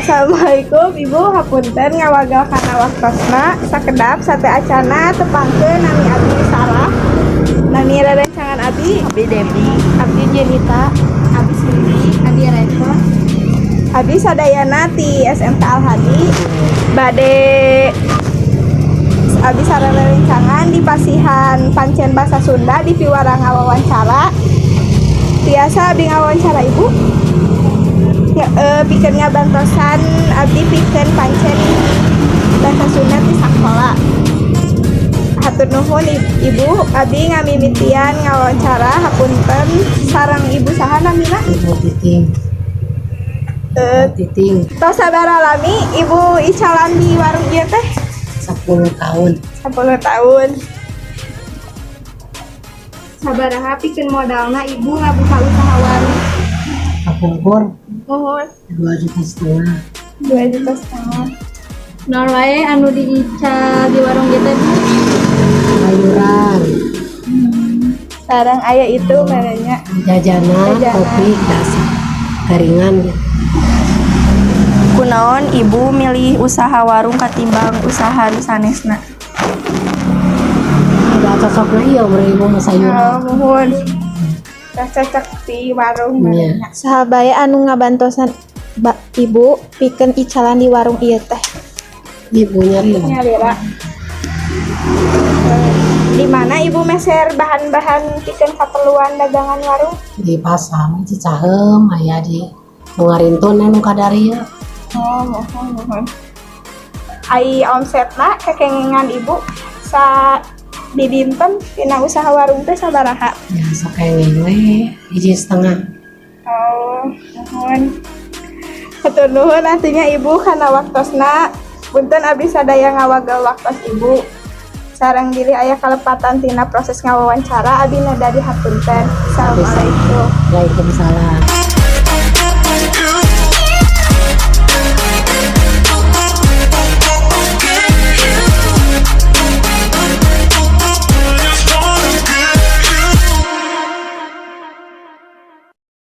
Assalamualaikum Ibu, hapunten ngawagal kana waktosna sakedap sate acana tepangkeun nami abdi Sarah. Nami rerencangan abdi Debbie, abdi Jenita, abdi Cindy, abdi Reko. Abdi sadayana ti SMK Al Hadi. Bade abdi sareng rerencangan di Pasihan Pancen Basa Sunda di piwara ngawawancara. Biasa abdi ngawawancara Ibu. Ya, pikeun ngabantosan abdi pikeun pancen bahasa Sunda di sakola. Hatur nuhun Ibu, abdi ngamimitian ngawawancara hapunten sareng Ibu saha namina? Ibu Titing. Titing Tos sabaraha lami Ibu icalan di warung ieu teh? 10 tahun. 10 tahun. Sabaraha pikeun modalna Ibu ngabuka usaha warung? Kapungkur Mohon 2,5 juta. 2,5 juta. Naon wae anu diical di warung kita Bu? Sayuran, Sareng aya itu merenya. jajanan, Jajanan. kopi, dasar, garingan. Kunaon Ibu milih usaha warung katimbang usaha nu sanesna? Udah cocoknya iya beribu sayuran. Mohon. Tah cocok di warung Iya. merenya. Sahabaya anu ngabantosan Ibu pikeun icalan di warung ieu teh. Ibunya nih Nyalira. Di mana Ibu meser bahan-bahan pikeun kaperluan dagangan warung? di pasar Cicahem, aya di Ngarinton anu kadari ya. Oh, mohon. Ai omsetna kekengengan Ibu sa di dinten tina usaha warung teh sabaraha? Ya sakengeng we 1,5. Oh, mohon. Hatur nuhun artinya Ibu kana waktosna. Punten abdi sadaya ngawagal waktos Ibu. Sareng diri aya kalepatan tina proses ngawawancara abdi nedari hapunten. Assalamualaikum. Waalaikumsalam.